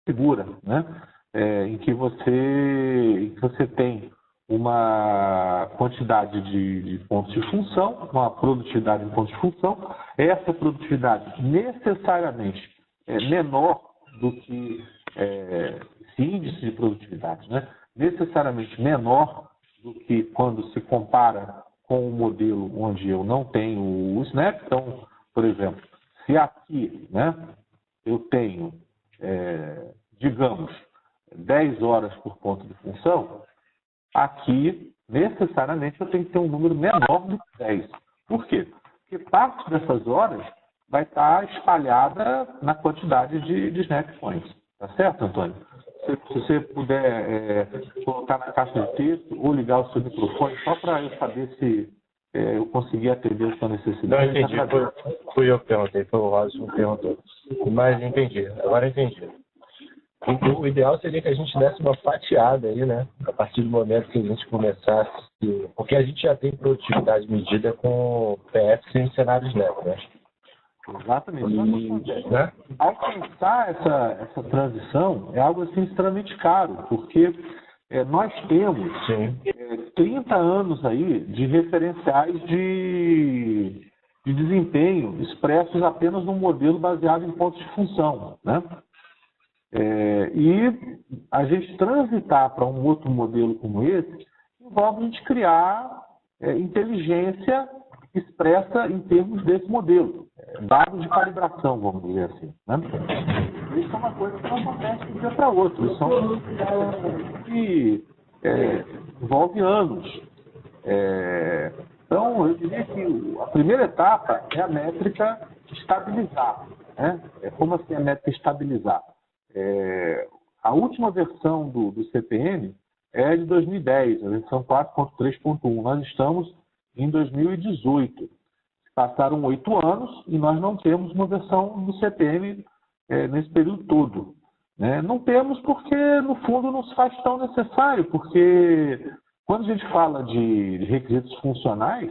segura, né? Em que você tem uma quantidade de pontos de função, uma produtividade em pontos de função. Essa produtividade necessariamente é menor do que esse índice de produtividade, né? Necessariamente menor do que quando se compara com o modelo onde eu não tenho o SNAP. Então, por exemplo, se aqui, né, eu tenho, digamos, 10 horas por ponto de função, aqui, necessariamente, eu tenho que ter um número menor do que 10. Por quê? Porque parte dessas horas vai estar espalhada na quantidade de snap points. Tá certo, Antônio? Se você puder colocar na caixa de texto ou ligar o seu microfone, só para eu saber se eu consegui atender a sua necessidade. Não, entendi. Fui eu que perguntei, foi o Rosa que perguntou. Mas entendi, agora entendi. O ideal seria que a gente desse uma fatiada aí, né? A partir do momento que a gente começasse. Porque a gente já tem produtividade medida com PF sem cenários netos, né? Exatamente. Né? Alcançar essa transição é algo assim extremamente caro, porque nós temos 30 anos aí de referenciais de desempenho expressos apenas num modelo baseado em pontos de função, né? E a gente transitar para um outro modelo como esse envolve a gente criar inteligência expressa em termos desse modelo, dados de calibração, vamos dizer assim, né? Isso é uma coisa que não acontece de um dia para outro, isso é uma coisa que envolve anos. Então, eu diria que a primeira etapa é a métrica estabilizar, né? Como assim a métrica estabilizar? A última versão do CPM é de 2010, a versão 4.3.1. Nós estamos em 2018. Passaram 8 anos e nós não temos uma versão do CPM nesse período todo, né? Não temos porque, no fundo, não se faz tão necessário, porque quando a gente fala de requisitos funcionais,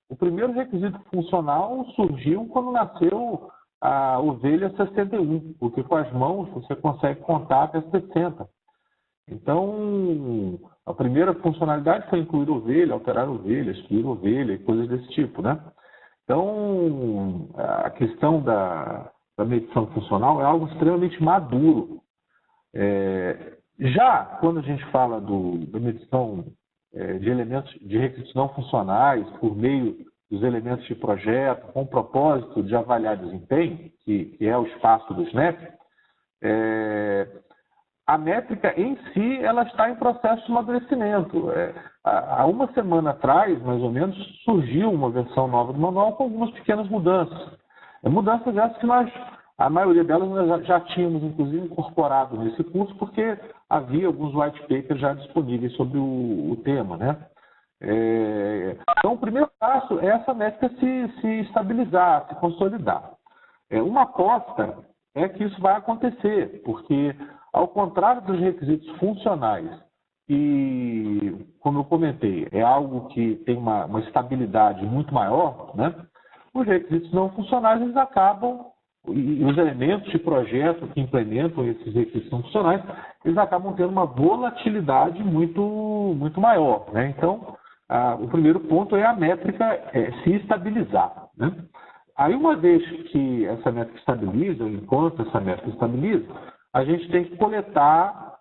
o primeiro requisito funcional surgiu quando nasceu a ovelha 61, porque com as mãos você consegue contar até 60. Então, a primeira funcionalidade foi incluir ovelha, alterar ovelha, excluir ovelha e coisas desse tipo, né? Então, a questão da medição funcional é algo extremamente maduro. Já quando a gente fala da medição de elementos de requisitos não funcionais por meio dos elementos de projeto, com o propósito de avaliar desempenho, que é o espaço do SNAP, a métrica em si ela está em processo de amadurecimento. Há uma semana atrás, mais ou menos, surgiu uma versão nova do manual com algumas pequenas mudanças. Mudanças essas que a maioria delas nós já tínhamos, inclusive, incorporado nesse curso, porque havia alguns white papers já disponíveis sobre o tema, né? Então, o primeiro passo é essa métrica se estabilizar, se consolidar. Uma aposta é que isso vai acontecer, porque, ao contrário dos requisitos funcionais, que, como eu comentei, é algo que tem uma estabilidade muito maior, né? Os requisitos não funcionais eles acabam, e os elementos de projeto que implementam esses requisitos não funcionais, eles acabam tendo uma volatilidade muito, muito maior, né? Então, o primeiro ponto é a métrica se estabilizar, né? Aí, uma vez que essa métrica estabiliza, enquanto essa métrica estabiliza, a gente tem que coletar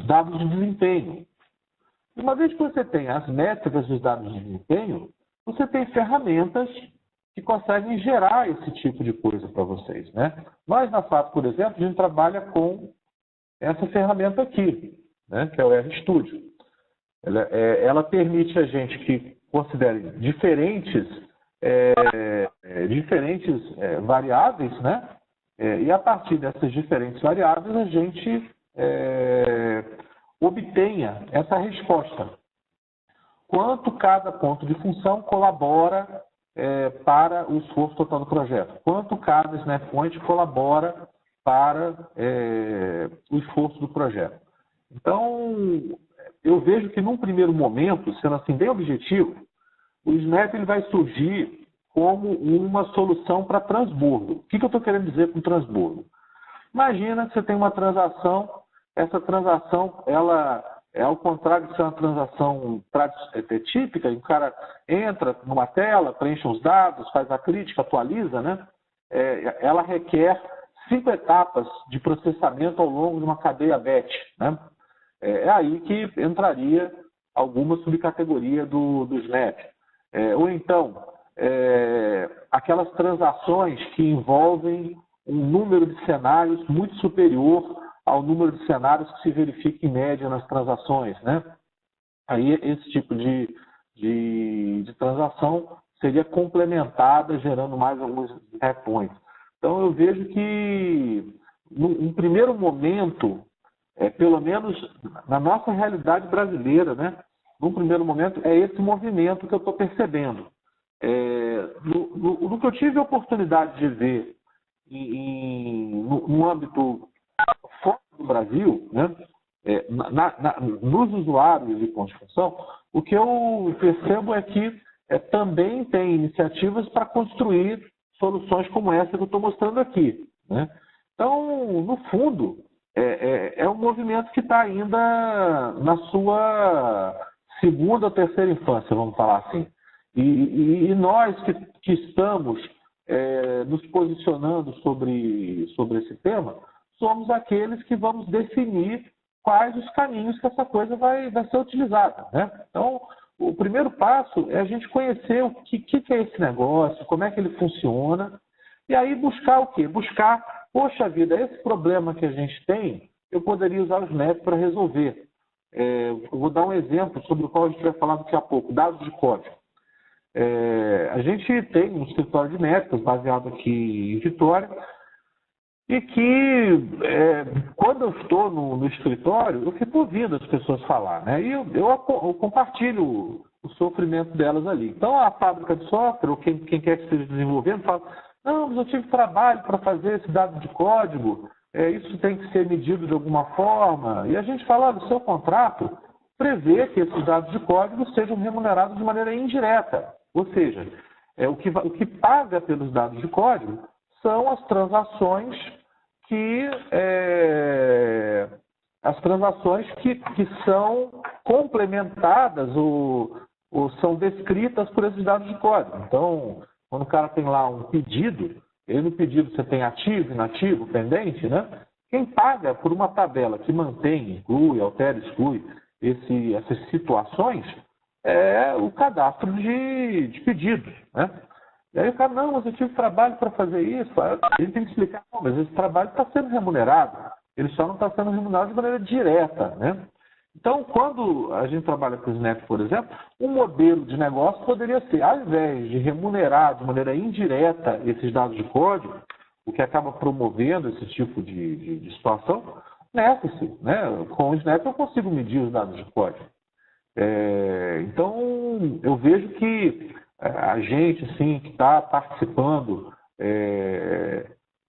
dados de desempenho. Uma vez que você tem as métricas dos dados de desempenho, você tem ferramentas que conseguem gerar esse tipo de coisa para vocês, né? Nós, na FAP, por exemplo, a gente trabalha com essa ferramenta aqui, né, que é o RStudio. Ela permite a gente que considere diferentes variáveis, né? E a partir dessas diferentes variáveis a gente obtenha essa resposta. Quanto cada ponto de função colabora para o esforço total do projeto? Quanto cada snap point colabora para o esforço do projeto? Então, eu vejo que num primeiro momento, sendo assim bem objetivo, o SNAP ele vai surgir como uma solução para transbordo. O que eu estou querendo dizer com transbordo? Imagina que você tem uma transação, essa transação, ela é ao contrário de ser uma transação típica, o cara entra numa tela, preenche os dados, faz a crítica, atualiza, né? Ela requer 5 etapas de processamento ao longo de uma cadeia batch, né? É aí que entraria alguma subcategoria do Snap. Ou então, aquelas transações que envolvem um número de cenários muito superior ao número de cenários que se verifica em média nas transações, né? Aí esse tipo de transação seria complementada, gerando mais alguns Snap Points. Então eu vejo que, num primeiro momento, pelo menos na nossa realidade brasileira, né? Num primeiro momento, é esse movimento que eu estou percebendo. No que eu tive a oportunidade de ver no âmbito fora do Brasil, né? Nos usuários de pontos de função, o que eu percebo é que também tem iniciativas para construir soluções como essa que eu estou mostrando aqui, né? Então, no fundo, é um movimento que está ainda na sua segunda ou terceira infância, vamos falar assim. E nós que estamos nos posicionando sobre esse tema, somos aqueles que vamos definir quais os caminhos que essa coisa vai ser utilizada, né? Então, o primeiro passo é a gente conhecer o que é esse negócio, como é que ele funciona, e aí buscar o quê? Buscar, poxa vida, esse problema que a gente tem, eu poderia usar o Snap para resolver. Eu vou dar um exemplo sobre o qual a gente vai falar daqui a pouco, dados de código. A gente tem um escritório de métricas baseado aqui em Vitória, e que, quando eu estou no escritório, eu fico ouvindo as pessoas falar, né? E eu compartilho o sofrimento delas ali. Então, a fábrica de software, ou quem quer que esteja desenvolvendo, fala: não, mas eu tive trabalho para fazer esse dado de código, isso tem que ser medido de alguma forma. E a gente fala: o seu contrato prevê que esses dados de código sejam remunerados de maneira indireta. Ou seja, o que paga pelos dados de código são as transações que são complementadas ou são descritas por esses dados de código. Então, quando o cara tem lá um pedido, no pedido você tem ativo, inativo, pendente, né? Quem paga por uma tabela que mantém, inclui, altera, exclui essas situações é o cadastro de pedidos, né? E aí o cara: não, mas eu tive trabalho para fazer isso. Ele tem que explicar: não, mas esse trabalho está sendo remunerado. Ele só não está sendo remunerado de maneira direta, né? Então, quando a gente trabalha com o Snap, por exemplo, um modelo de negócio poderia ser, ao invés de remunerar de maneira indireta esses dados de código, o que acaba promovendo esse tipo de situação, nessa-se, né? Com o Snap eu consigo medir os dados de código. Então, eu vejo que a gente, assim, que está participando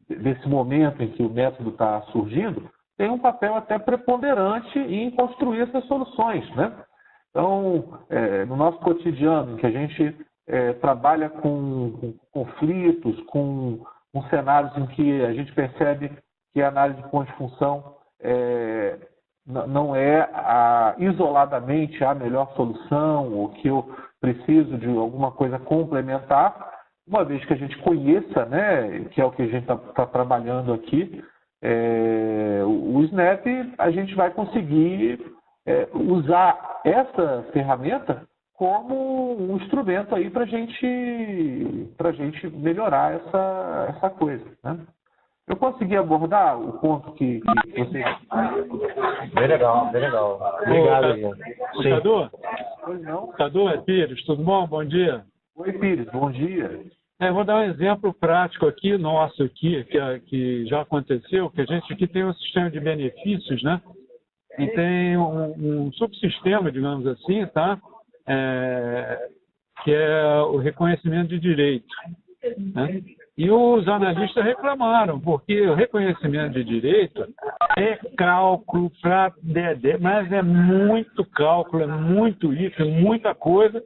desse momento em que o método está surgindo, tem um papel até preponderante em construir essas soluções, né? Então, no nosso cotidiano, em que a gente trabalha com conflitos, com cenários em que a gente percebe que a análise de ponto de função não é isoladamente a melhor solução, ou que eu preciso de alguma coisa complementar, uma vez que a gente conheça, né, que é o que a gente está trabalhando aqui, o Snap, a gente vai conseguir usar essa ferramenta como um instrumento aí para a gente melhorar essa coisa, né? Eu consegui abordar o ponto que você... Bem legal, bem legal. Obrigado, Ian. Cadu? Pois não? Cadu, é Pires, tudo bom? Bom dia. Oi, Pires, bom dia. Vou dar um exemplo prático aqui, nosso aqui, que já aconteceu, que a gente aqui tem um sistema de benefícios, né? E tem um subsistema, digamos assim, tá? Que é o reconhecimento de direito, né? E os analistas reclamaram, porque o reconhecimento de direito é cálculo para dedé, mas é muito cálculo, é muito isso, muita coisa.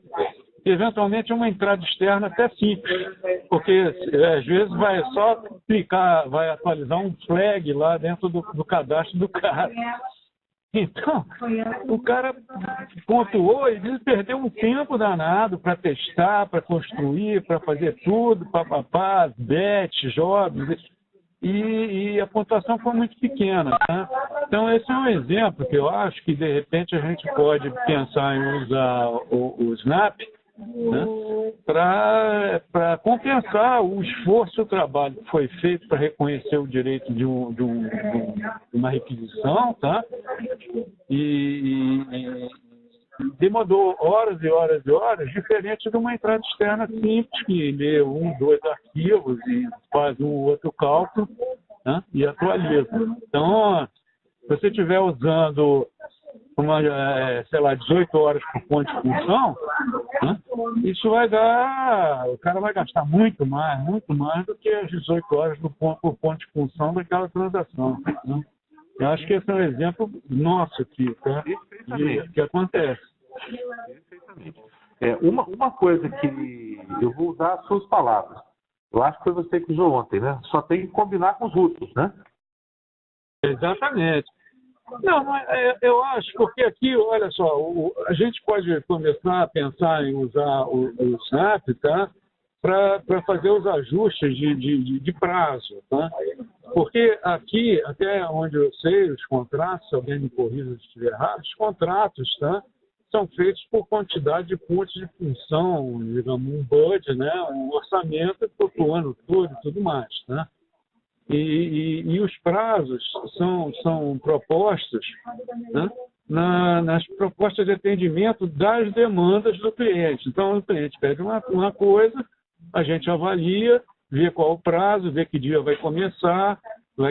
eventualmente uma entrada externa até simples, porque às vezes vai só clicar, vai atualizar um flag lá dentro do cadastro do cara. Então, o cara pontuou e ele perdeu um tempo danado para testar, para construir, para fazer tudo, papapá, bet, jobs, e a pontuação foi muito pequena. Né? Então, esse é um exemplo que eu acho que, de repente, a gente pode pensar em usar o Snap, né, para compensar o esforço e o trabalho que foi feito para reconhecer o direito de uma requisição, tá? E demandou horas e horas e horas, diferente de uma entrada externa simples, que lê um, dois arquivos e faz um outro cálculo, né, e atualiza. Então, se você estiver usando sei lá, 18 horas por ponto de função, né? Isso vai dar, o cara vai gastar muito mais do que as 18 horas por ponto de função daquela transação. Né? Eu acho que esse é um exemplo nosso aqui, tá? Que acontece. Perfeitamente. Uma coisa que eu vou usar as suas palavras. Eu acho que foi você que usou ontem, né? Só tem que combinar com os russos, né? Exatamente. Não, eu acho, porque aqui, olha só, a gente pode começar a pensar em usar o Snap, tá? Para fazer os ajustes de prazo, tá? Porque aqui, até onde eu sei, os contratos, se alguém me corrija se estiver errado, os contratos, tá? São feitos por quantidade de pontos de função, digamos, um budget, né? Um orçamento para o ano todo e tudo mais, tá? E os prazos são propostos, né, nas propostas de atendimento das demandas do cliente. Então, o cliente pede uma coisa, a gente avalia, vê qual o prazo, vê que dia vai começar,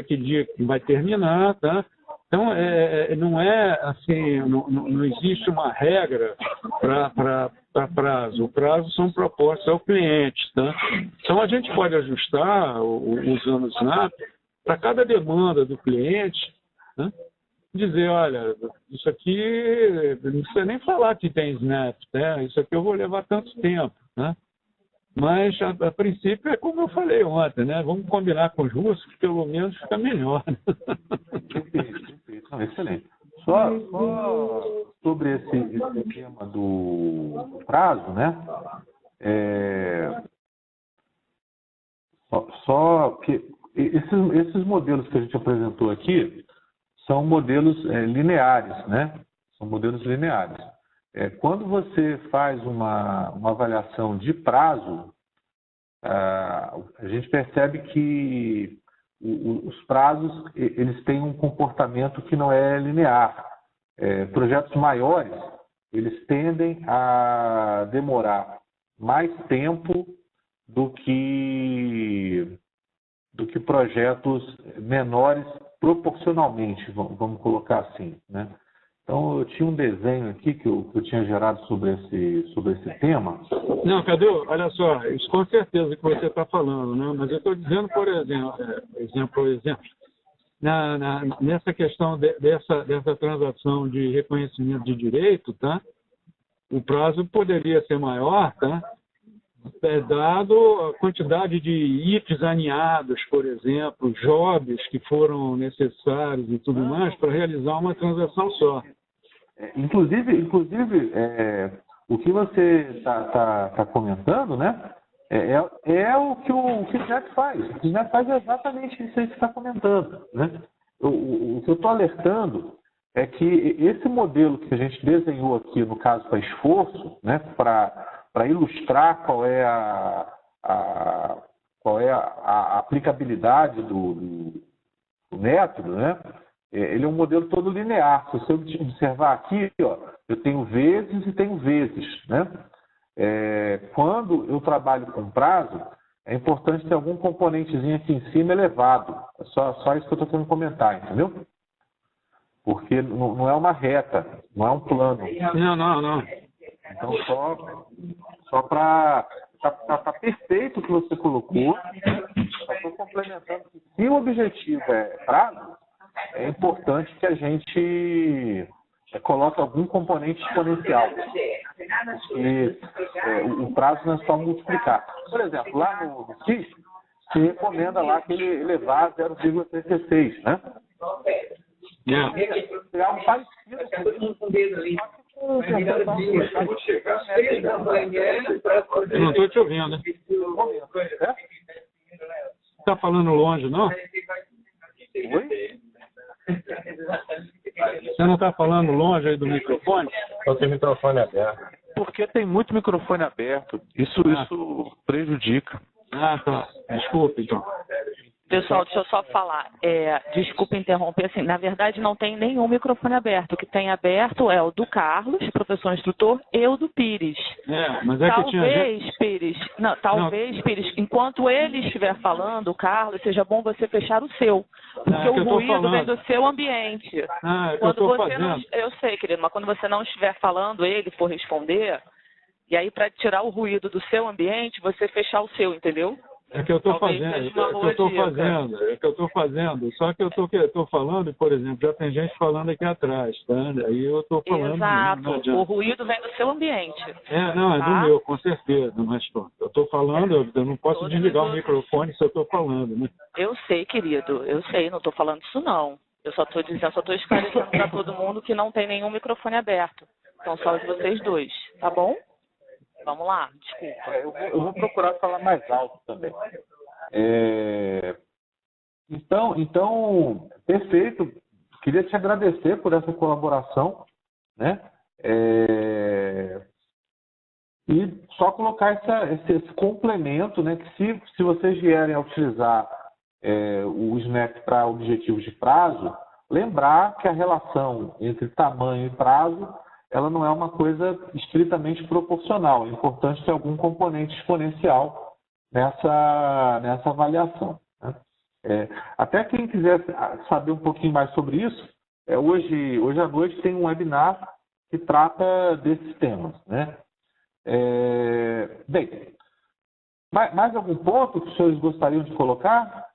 que dia vai terminar, tá? Então, não é assim, não existe uma regra para prazo. O prazo são propostas ao cliente. Tá? Então, a gente pode ajustar, usando o Snap, para cada demanda do cliente, né? Dizer, olha, isso aqui, não precisa nem falar que tem Snap, né? Isso aqui eu vou levar tanto tempo, né? Mas, a princípio, é como eu falei ontem, né? Vamos combinar com os russos, que pelo menos fica melhor. Perfeito. Não, excelente. Só sobre esse tema do prazo, né? Só que esses modelos que a gente apresentou aqui são modelos lineares, né? São modelos lineares. Quando você faz uma avaliação de prazo, a gente percebe que os prazos eles têm um comportamento que não é linear. Projetos maiores, eles tendem a demorar mais tempo do que projetos menores proporcionalmente, vamos colocar assim, né? Então, eu tinha um desenho aqui que eu tinha gerado sobre esse tema. Não, Cadu, olha só, isso com certeza que você está falando, né? Mas eu estou dizendo, por exemplo, nessa questão dessa transação de reconhecimento de direito, tá? O prazo poderia ser maior, tá? Dado a quantidade de IFs aninhados, por exemplo, jobs que foram necessários e tudo mais para realizar uma transação só. Inclusive o que você está comentando, né? O que o Snap faz. O Snap faz exatamente isso aí que você está comentando, né? O que eu estou alertando é que esse modelo que a gente desenhou aqui, no caso para esforço, né? Para ilustrar qual é a aplicabilidade do método, né? Ele é um modelo todo linear. Se você observar aqui, ó, eu tenho vezes e tenho vezes, né? Quando eu trabalho com prazo, é importante ter algum componentezinho aqui em cima elevado. É só isso que eu estou querendo comentar, entendeu? Porque não é uma reta, não é um plano. Não. Então, só para... Tá perfeito o que você colocou. Só estou complementando que se o objetivo é prazo, é importante que a gente coloca algum componente exponencial. E o prazo não é só multiplicar. Por exemplo, lá no X, se recomenda lá que ele elevar a 0,36, né? É algo parecido com isso. Eu não estou te ouvindo, né? Está falando longe, não? Oi? Você não está falando longe aí do microfone? Só tem microfone aberto. Porque tem muito microfone aberto. Isso prejudica. Ah, tá. Desculpa, então. Pessoal, deixa eu só falar. Desculpa interromper, assim, na verdade não tem nenhum microfone aberto. O que tem aberto é o do Carlos, professor instrutor, e o do Pires. Mas é que tinha... Pires, Pires, enquanto ele estiver falando, Carlos, seja bom você fechar o seu. Porque o ruído vem do seu ambiente. Quando você fazendo. Eu sei, querido, mas quando você não estiver falando, ele for responder, e aí para tirar o ruído do seu ambiente, você fechar o seu, entendeu? É que eu estou fazendo, só que eu estou falando, por exemplo, já tem gente falando aqui atrás, tá? Aí eu estou falando... Exato, o ruído vem do seu ambiente. É do meu, com certeza, mas pronto, eu estou falando, eu não posso desligar o microfone se eu estou falando, né? Eu sei, querido, eu sei, não estou falando isso não. Eu só estou dizendo, só estou esclarecendo para todo mundo que não tem nenhum microfone aberto. São só os vocês dois, tá bom? Vamos lá, desculpa. Eu vou procurar falar mais alto também. Então, perfeito. Queria te agradecer por essa colaboração, né? E só colocar esse complemento, né? Que se vocês vierem a utilizar o SNAP para objetivos de prazo, lembrar que a relação entre tamanho e prazo ela não é uma coisa estritamente proporcional. É importante ter algum componente exponencial nessa avaliação, né? Até quem quiser saber um pouquinho mais sobre isso, hoje à noite tem um webinar que trata desses temas, né? Bem, mais algum ponto que os senhores gostariam de colocar?